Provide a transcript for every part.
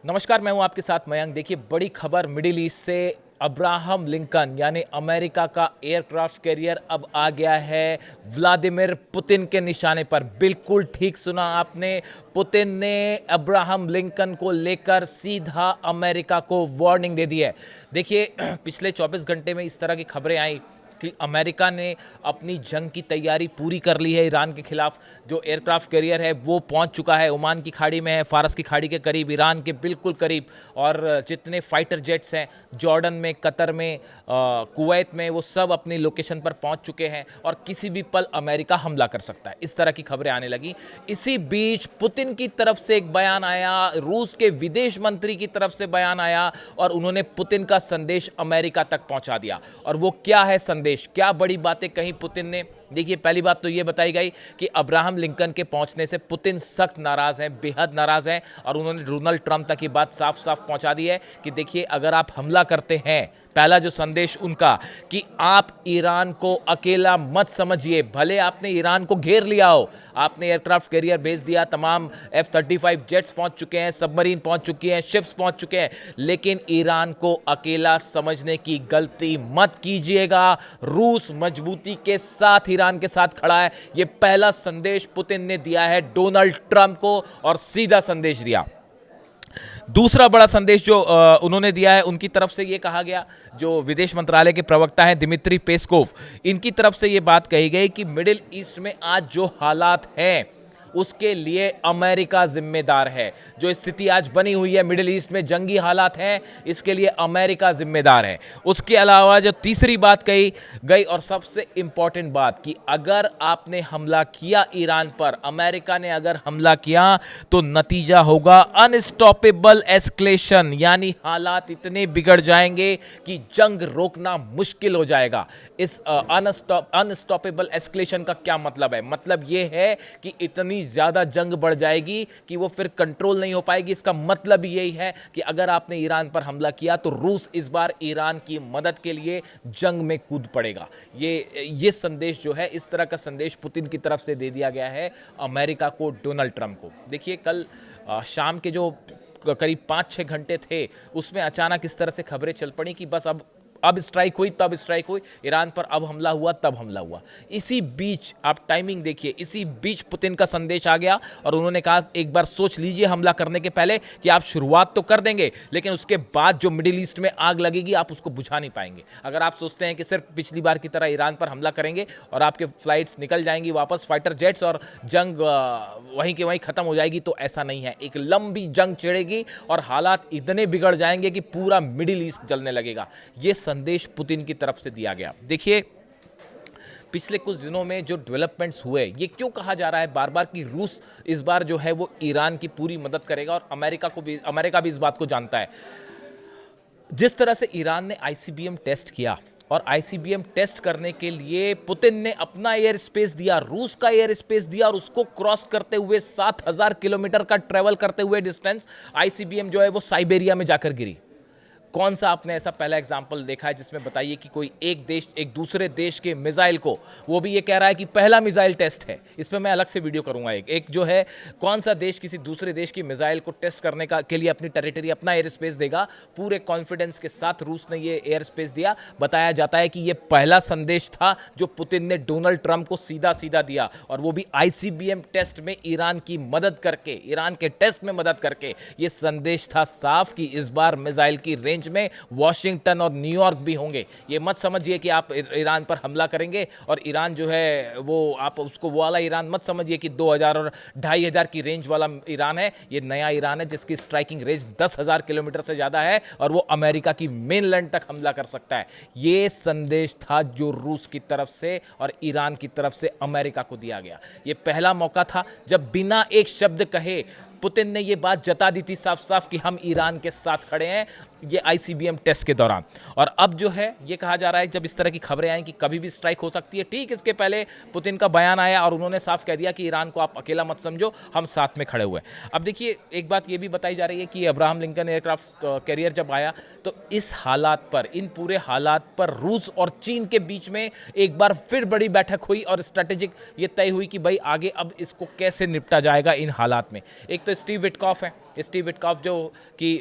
नमस्कार, मैं हूं आपके साथ मयंक। देखिए, बड़ी खबर मिडिल ईस्ट से। अब्राहम लिंकन यानी अमेरिका का एयरक्राफ्ट कैरियर अब आ गया है व्लादिमीर पुतिन के निशाने पर। बिल्कुल ठीक सुना आपने, पुतिन ने अब्राहम लिंकन को लेकर सीधा अमेरिका को वार्निंग दे दी है। देखिए, पिछले 24 घंटे में इस तरह की खबरें आई कि अमेरिका ने अपनी जंग की तैयारी पूरी कर ली है ईरान के खिलाफ। जो एयरक्राफ्ट कैरियर है वो पहुंच चुका है, ओमान की खाड़ी में है, फारस की खाड़ी के करीब, ईरान के बिल्कुल करीब। और जितने फाइटर जेट्स हैं जॉर्डन में, कतर में, कुवैत में, वो सब अपनी लोकेशन पर पहुंच चुके हैं और किसी भी पल अमेरिका हमला कर सकता है। इस तरह की खबरें आने लगी। इसी बीच पुतिन की तरफ से एक बयान आया, रूस के विदेश मंत्री की तरफ से बयान आया और उन्होंने पुतिन का संदेश अमेरिका तक पहुंचा दिया। और वो क्या है संदेश, क्या बड़ी बातें कही पुतिन ने? देखिए, पहली बात तो ये बताई गई कि अब्राहम लिंकन के पहुंचने से पुतिन सख्त नाराज हैं, बेहद नाराज हैं। और उन्होंने डोनाल्ड ट्रंप तक ये बात साफ साफ पहुंचा दी है कि देखिए, अगर आप हमला करते हैं, पहला जो संदेश उनका कि आप ईरान को अकेला मत समझिए। भले आपने ईरान को घेर लिया हो, आपने एयरक्राफ्ट कैरियर भेज दिया, तमाम F-35 जेट्स पहुंच चुके हैं, सबमरीन पहुंच चुकी हैं, शिप्स पहुंच चुके हैं, लेकिन ईरान को अकेला समझने की गलती मत कीजिएगा। रूस मजबूती के साथ ईरान के साथ खड़ा है। यह पहला संदेश पुतिन ने दिया है डोनाल्ड ट्रंप को, और सीधा संदेश दिया। दूसरा बड़ा संदेश जो उन्होंने दिया है, उनकी तरफ से ये कहा गया, जो विदेश मंत्रालय के प्रवक्ता हैं दिमित्री पेस्कोव, इनकी तरफ से ये बात कही गई कि मिडिल ईस्ट में आज जो हालात हैं उसके लिए अमेरिका जिम्मेदार है। जो स्थिति आज बनी हुई है मिडिल ईस्ट में, जंगी हालात हैं, इसके लिए अमेरिका जिम्मेदार है। उसके अलावा जो तीसरी बात कही गई और सबसे इंपॉर्टेंट बात, कि अगर आपने हमला किया ईरान पर, अमेरिका ने अगर हमला किया, तो नतीजा होगा अनस्टॉपेबल एस्केलेशन, यानी हालात इतने बिगड़ जाएंगे कि जंग रोकना मुश्किल हो जाएगा। इस अनस्टॉपेबल एस्केलेशन का क्या मतलब है? मतलब यह है कि इतनी ज्यादा जंग बढ़ जाएगी कि वो फिर कंट्रोल नहीं हो पाएगी। इसका मतलब यही है कि अगर आपने ईरान पर हमला किया तो रूस इस बार ईरान की मदद के लिए जंग में कूद पड़ेगा। ये संदेश जो है, इस तरह का संदेश पुतिन की तरफ से दे दिया गया है अमेरिका को, डोनाल्ड ट्रंप को। देखिए, कल शाम के जो करीब 5-6 घंटे थे, उसमें अचानक इस तरह से खबरें चल पड़ी कि बस अब स्ट्राइक हुई, तब स्ट्राइक हुई, ईरान पर अब हमला हुआ, तब हमला हुआ। इसी बीच आप टाइमिंग देखिए, इसी बीच पुतिन का संदेश आ गया और उन्होंने कहा, एक बार सोच लीजिए हमला करने के पहले कि आप शुरुआत तो कर देंगे, लेकिन उसके बाद जो मिडिल ईस्ट में आग लगेगी आप उसको बुझा नहीं पाएंगे। अगर आप सोचते हैं कि सिर्फ पिछली बार की तरह ईरान पर हमला करेंगे और आपके फ्लाइट्स निकल जाएंगी वापस, फाइटर जेट्स, और जंग वहीं के वहीं खत्म हो जाएगी, तो ऐसा नहीं है। एक लंबी जंग छिड़ेगी और हालात इतने बिगड़ जाएंगे कि पूरा मिडिल ईस्ट जलने लगेगा। ये संदेश पुतिन की तरफ से दिया गया। देखिए, पिछले कुछ दिनों में जो डेवलपमेंट्स हुए, ये क्यों कहा जा रहा है बार बार कि रूस इस बार जो है वो ईरान की पूरी मदद करेगा, और अमेरिका भी इस बात को जानता है। जिस तरह से ईरान ने आईसीबीएम टेस्ट किया, और आईसीबीएम टेस्ट करने के लिए पुतिन ने अपना एयर स्पेस दिया, रूस का एयर स्पेस दिया, और उसको क्रॉस करते हुए 7,000 किलोमीटर का ट्रेवल करते हुए डिस्टेंस आईसीबीएम जो है वो साइबेरिया में जाकर गिरी। कौन सा आपने ऐसा पहला एग्जाम्पल देखा है जिसमें बताइए कि कोई एक देश एक दूसरे देश के मिसाइल को, वो भी ये कह रहा है कि पहला मिसाइल टेस्ट है? इस पर मैं अलग से वीडियो करूंगा। एक जो है, कौन सा देश किसी दूसरे देश की मिसाइल को टेस्ट करने के लिए अपनी टेरिटरी, अपना एयर स्पेस देगा? पूरे कॉन्फिडेंस के साथ रूस ने ये एयर स्पेस दिया। बताया जाता है कि ये पहला संदेश था जो पुतिन ने डोनाल्ड ट्रंप को सीधा सीधा दिया, और वो भी आईसीबीएम टेस्ट में ईरान की मदद करके, ईरान के टेस्ट में मदद करके। ये संदेश था साफ कि इस बार मिसाइल की रेंज में वॉशिंगटन और न्यूयॉर्क भी होंगे। ये मत समझिए कि आप ईरान पर हमला करेंगे और ईरान जो है वो, आप उसको वो वाला ईरान मत समझिए कि 2000 और 2500 की रेंज वाला ईरान है। ये नया ईरान है जिसकी स्ट्राइकिंग रेंज 10,000 किलोमीटर से ज्यादा है, और वो अमेरिका की मेनलैंड तक हमला कर सकता है। ये संदेश था जो रूस की तरफ से और ईरान की तरफ से अमेरिका को दिया गया। ये पहला मौका था जब बिना एक शब्द कहे पुतिन ने ये बात जता दी थी साफ साफ कि हम ईरान के साथ खड़े हैं, ये आईसीबीएम टेस्ट के दौरान। और अब जो है ये कहा जा रहा है, जब इस तरह की खबरें आई कि कभी भी स्ट्राइक हो सकती है, ठीक इसके पहले पुतिन का बयान आया और उन्होंने साफ कह दिया कि ईरान को आप अकेला मत समझो, हम साथ में खड़े हुए। अब देखिए, एक बात ये भी बताई जा रही है कि अब्राहम लिंकन एयरक्राफ्ट कैरियर जब आया, तो इस हालात पर, इन पूरे हालात पर रूस और चीन के बीच में एक बार फिर बड़ी बैठक हुई और स्ट्रेटेजिक ये तय हुई कि भाई आगे अब इसको कैसे निपटा जाएगा इन हालात में। एक तो तो स्टीव विटकॉफ हैं। स्टीव विटकॉफ जो कि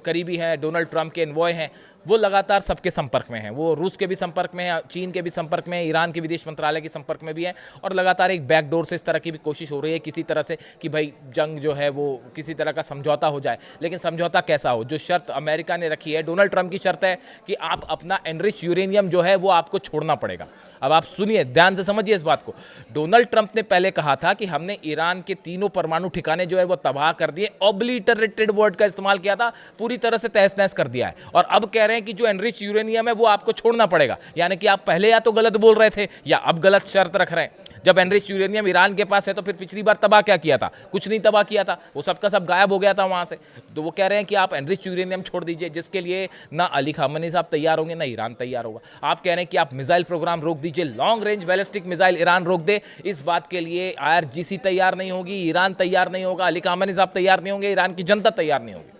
करीबी हैं, डोनाल्ड ट्रंप के एनवॉय हैं, वो लगातार सबके संपर्क में हैं। वो रूस के भी संपर्क में हैं, चीन के भी संपर्क में हैं, ईरान के विदेश मंत्रालय के संपर्क में भी हैं, और लगातार एक बैकडोर से इस तरह की भी कोशिश हो रही है किसी तरह से कि भाई जंग जो है वो किसी तरह का समझौता हो जाए। लेकिन समझौता कैसा हो? जो शर्त अमेरिका ने रखी है, डोनाल्ड ट्रंप की शर्त है कि आप अपना एनरिच यूरेनियम जो है वो आपको छोड़ना पड़ेगा। अब आप सुनिए, ध्यान से समझिए इस बात को। डोनाल्ड ट्रंप ने पहले कहा था कि हमने ईरान के तीनों परमाणु ठिकाने जो है वो तबाह कर दिए, ऑब्लिटरेटेड वर्ड का इस्तेमाल किया था, पूरी तरह से तहस नहस कर दिया है। और अब कह रहे हैं कि जो एनरिच यूरेनियम है वो आपको छोड़ना पड़ेगा। यानी कि आप पहले या तो गलत बोल रहे थे या अब गलत शर्त रख रहे हैं। जब एनरिच यूरेनियम ईरान के पास है तो फिर पिछली बार तबाह क्या किया था? कुछ नहीं तबाह किया था, वो सबका सब गायब हो गया था वहां से। तो वो कह रहे हैं कि आप एनरिच यूरेनियम छोड़ दीजिए, जिसके लिए ना अली खामनी साहब तैयार होंगे ना ईरान तैयार होगा। आप कह रहे हैं कि आप मिसाइल प्रोग्राम रोक दीजिए, long range ballistic missile Iran रोक दे, इस बात के लिए IRGC तैयार नहीं होगी, ईरान तैयार नहीं होगा, अली खामनी साहब तैयार नहीं होंगे, ईरान की जनता तैयार नहीं होगी।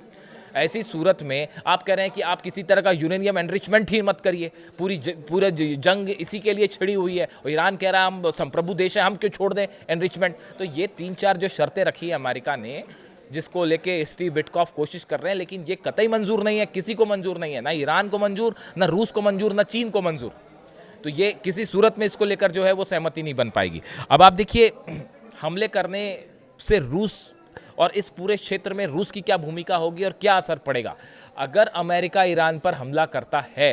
ऐसी सूरत में आप कह रहे हैं कि आप किसी तरह का यूरेनियम एनरिचमेंट ही मत करिए, पूरा जंग इसी के लिए छिड़ी हुई है, और ईरान कह रहा है हम संप्रभु देश है, हम क्यों छोड़ दें एनरिचमेंट। तो ये 3-4 जो शर्तें रखी है अमेरिका ने, जिसको लेके स्टीव विटकॉफ कोशिश कर रहे हैं, लेकिन ये कतई मंजूर नहीं है, किसी को मंजूर नहीं है, ना ईरान को मंजूर, ना रूस को मंजूर, ना चीन को मंजूर। तो ये किसी सूरत में इसको लेकर जो है वो सहमति नहीं बन पाएगी। अब आप देखिए, हमले करने से रूस और इस पूरे क्षेत्र में रूस की क्या भूमिका होगी और क्या असर पड़ेगा। अगर अमेरिका ईरान पर हमला करता है,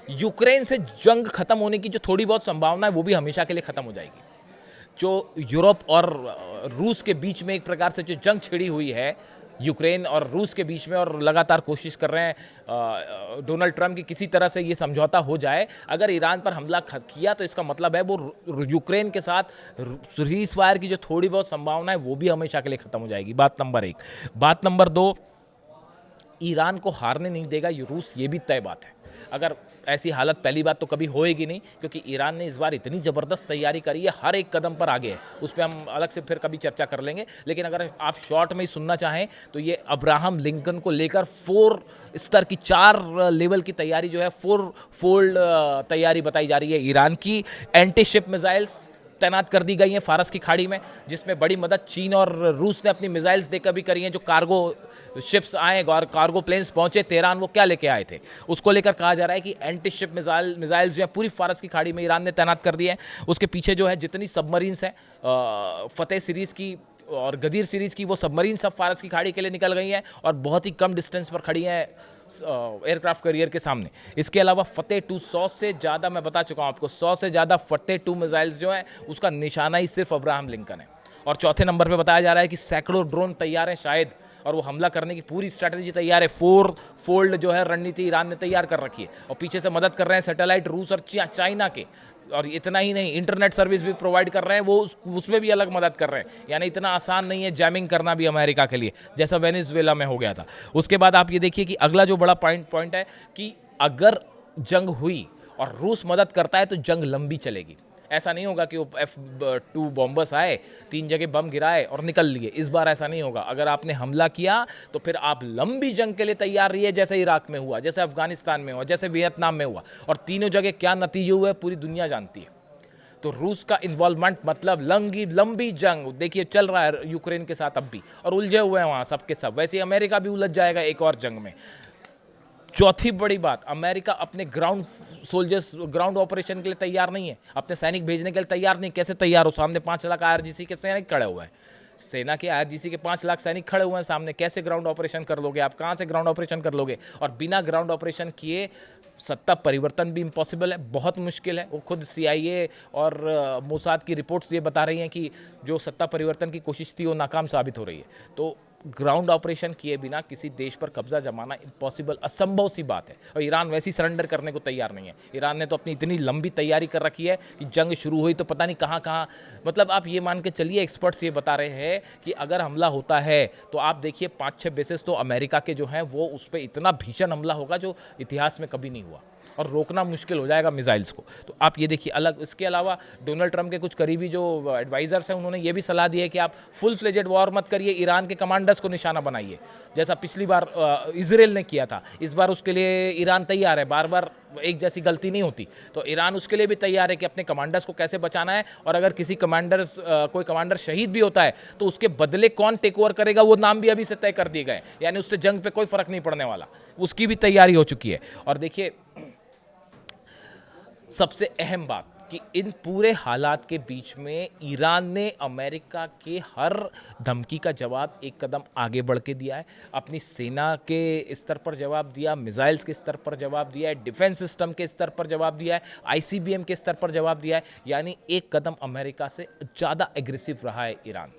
यूक्रेन से जंग खत्म होने की जो थोड़ी बहुत संभावना है वो भी हमेशा के लिए खत्म हो जाएगी। जो यूरोप और रूस के बीच में एक प्रकार से जो जंग छिड़ी हुई है यूक्रेन और रूस के बीच में, और लगातार कोशिश कर रहे हैं डोनाल्ड ट्रंप की किसी तरह से ये समझौता हो जाए। अगर ईरान पर हमला किया तो इसका मतलब है वो यूक्रेन के साथ सीज फायर की जो थोड़ी बहुत संभावना है वो भी हमेशा के लिए खत्म हो जाएगी। बात नंबर 1। बात नंबर 2, ईरान को हारने नहीं देगा रूस, ये भी तय बात है। अगर ऐसी हालत पहली बात तो कभी होएगी नहीं, क्योंकि ईरान ने इस बार इतनी ज़बरदस्त तैयारी करी है, हर एक कदम पर आगे है। उस पर हम अलग से फिर कभी चर्चा कर लेंगे। लेकिन अगर आप शॉर्ट में ही सुनना चाहें तो ये अब्राहम लिंकन को लेकर 4 स्तर की, 4 लेवल की तैयारी जो है, 4 फोल्ड तैयारी बताई जा रही है ईरान की। एंटी शिप मिसाइल्स तैनात कर दी गई हैं फारस की खाड़ी में, जिसमें बड़ी मदद चीन और रूस ने अपनी मिसाइल्स देकर भी करी हैं। जो कार्गो शिप्स आए और कार्गो प्लेन्स पहुंचे तेहरान, वो क्या लेके आए थे, उसको लेकर कहा जा रहा है कि एंटी शिप मिसाइल्स जो है पूरी फारस की खाड़ी में ईरान ने तैनात कर दिए हैं। उसके पीछे जो है जितनी सबमरीन्स हैं, फतेह सीरीज़ की और गदीर सीरीज़ की, वो सबमरीन सब फारस की खाड़ी के लिए निकल गई हैं और बहुत ही कम डिस्टेंस पर खड़ी हैं एयरक्राफ्ट कैरियर के सामने। इसके अलावा फतेह 2 100 से ज़्यादा, मैं बता चुका हूँ आपको, 100 से ज़्यादा फतेह 2 मिसाइल्स जो है उसका निशाना ही सिर्फ अब्राहम लिंकन है। और चौथे नंबर पे बताया जा रहा है कि सैकड़ों ड्रोन तैयार हैं शायद, और वो हमला करने की पूरी स्ट्रैटेजी तैयार है। 4 फोल्ड जो है रणनीति ईरान ने तैयार कर रखी है, और पीछे से मदद कर रहे हैं सैटेलाइट रूस और चाइना के। और इतना ही नहीं, इंटरनेट सर्विस भी प्रोवाइड कर रहे हैं, वो उसमें भी अलग मदद कर रहे हैं। यानी इतना आसान नहीं है जैमिंग करना भी अमेरिका के लिए, जैसा वेनेजुएला में हो गया था। उसके बाद आप ये देखिए कि अगला जो बड़ा पॉइंट है कि अगर जंग हुई और रूस मदद करता है तो जंग लंबी चलेगी। ऐसा नहीं होगा कि वो F-2 बॉम्बर्स आए, 3 जगह बम गिराए और निकल लिए। इस बार ऐसा नहीं होगा। अगर आपने हमला किया तो फिर आप लंबी जंग के लिए तैयार रहिए, जैसे इराक में हुआ, जैसे अफगानिस्तान में हुआ, जैसे वियतनाम में हुआ। और तीनों जगह क्या नतीजे हुए पूरी दुनिया जानती है। तो रूस का इन्वॉल्वमेंट मतलब लंबी जंग देखिए चल रहा है यूक्रेन के साथ अब भी, और उलझे हुए हैं वहाँ सब के सब। वैसे ही अमेरिका भी उलझ जाएगा एक और जंग में। चौथी बड़ी बात, अमेरिका अपने ग्राउंड ऑपरेशन के लिए तैयार नहीं है, अपने सैनिक भेजने के लिए तैयार नहीं। कैसे तैयार हो? सामने 5 लाख IRGC के सैनिक खड़े हुए हैं, सेना के IRGC के 5 लाख सैनिक खड़े हुए हैं सामने। कैसे ग्राउंड ऑपरेशन कर लोगे आप? कहाँ से ग्राउंड ऑपरेशन कर लोगे? और बिना ग्राउंड ऑपरेशन किए सत्ता परिवर्तन भी इम्पॉसिबल है, बहुत मुश्किल है। वो खुद CIA और मोसाद की रिपोर्ट्स ये बता रही हैं कि जो सत्ता परिवर्तन की कोशिश थी वो नाकाम साबित हो रही है। तो ग्राउंड ऑपरेशन किए बिना किसी देश पर कब्जा जमाना इम्पॉसिबल, असंभव सी बात है। और ईरान वैसे ही सरेंडर करने को तैयार नहीं है। ईरान ने तो अपनी इतनी लंबी तैयारी कर रखी है कि जंग शुरू हुई तो पता नहीं कहाँ कहाँ, मतलब आप ये मान के चलिए, एक्सपर्ट्स ये बता रहे हैं कि अगर हमला होता है तो आप देखिए 5-6 बेसेस तो अमेरिका के जो हैं वो उस पर इतना भीषण हमला होगा जो इतिहास में कभी नहीं हुआ, और रोकना मुश्किल हो जाएगा मिसाइल्स को। तो आप ये देखिए अलग। इसके अलावा डोनाल्ड ट्रंप के कुछ करीबी जो एडवाइजर्स हैं उन्होंने ये भी सलाह दी है कि आप फुल फ्लेजेड वॉर मत करिए, ईरान के कमांडर्स को निशाना बनाइए, जैसा पिछली बार इजराइल ने किया था। इस बार उसके लिए ईरान तैयार है, बार बार एक जैसी गलती नहीं होती। तो ईरान उसके लिए भी तैयार है कि अपने कमांडर्स को कैसे बचाना है, और अगर किसी कोई कमांडर शहीद भी होता है तो उसके बदले कौन टेक ओवर करेगा वो नाम भी अभी से तय कर दिए गए, यानी उससे जंग पे कोई फर्क नहीं पड़ने वाला, उसकी भी तैयारी हो चुकी है। और देखिए सबसे अहम बात कि इन पूरे हालात के बीच में ईरान ने अमेरिका के हर धमकी का जवाब एक कदम आगे बढ़ के दिया है। अपनी सेना के स्तर पर जवाब दिया, मिसाइल्स के स्तर पर जवाब दिया है, डिफेंस सिस्टम के स्तर पर जवाब दिया है, आईसीबीएम के स्तर पर जवाब दिया है, यानी एक कदम अमेरिका से ज़्यादा एग्रेसिव रहा है ईरान,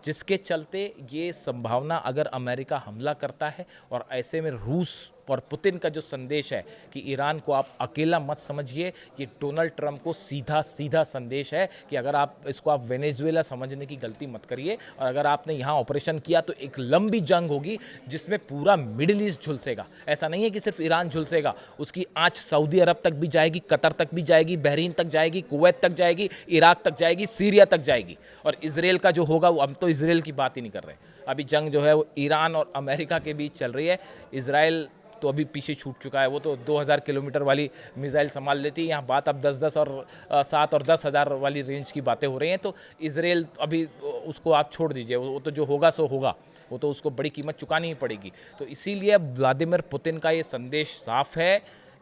जिसके चलते ये संभावना अगर अमेरिका हमला करता है, और ऐसे में रूस और पुतिन का जो संदेश है कि ईरान को आप अकेला मत समझिए, ये डोनाल्ड ट्रंप को सीधा सीधा संदेश है कि अगर आप वेनेजुएला समझने की गलती मत करिए, और अगर आपने यहाँ ऑपरेशन किया तो एक लंबी जंग होगी जिसमें पूरा मिडिल ईस्ट झुलसेगा। ऐसा नहीं है कि सिर्फ ईरान झुलसेगा, उसकी आँच सऊदी अरब तक भी जाएगी, कतर तक भी जाएगी, बहरीन तक जाएगी, कुवैत तक जाएगी, इराक तक जाएगी, सीरिया तक जाएगी। और इसराइल का जो होगा, हम तो इसराइल की बात ही नहीं कर रहे, अभी जंग जो है वो ईरान और अमेरिका के बीच चल रही है। इसराइल तो अभी पीछे छूट चुका है, वो तो 2000 किलोमीटर वाली मिसाइल संभाल लेती है, यहाँ बात अब 10-10 और 7 और 10,000 वाली रेंज की बातें हो रही हैं। तो इसराइल अभी उसको आप छोड़ दीजिए, वो तो जो होगा सो होगा, वो तो उसको बड़ी कीमत चुकानी ही पड़ेगी। तो इसीलिए व्लादिमीर पुतिन का ये संदेश साफ है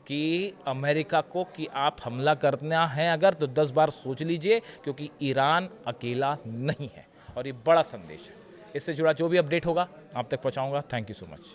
कि अमेरिका को कि आप हमला करना है अगर तो 10 बार सोच लीजिए, क्योंकि ईरान अकेला नहीं है, और ये बड़ा संदेश है। इससे जुड़ा जो भी अपडेट होगा आप तक पहुँचाऊँगा। Thank you so much.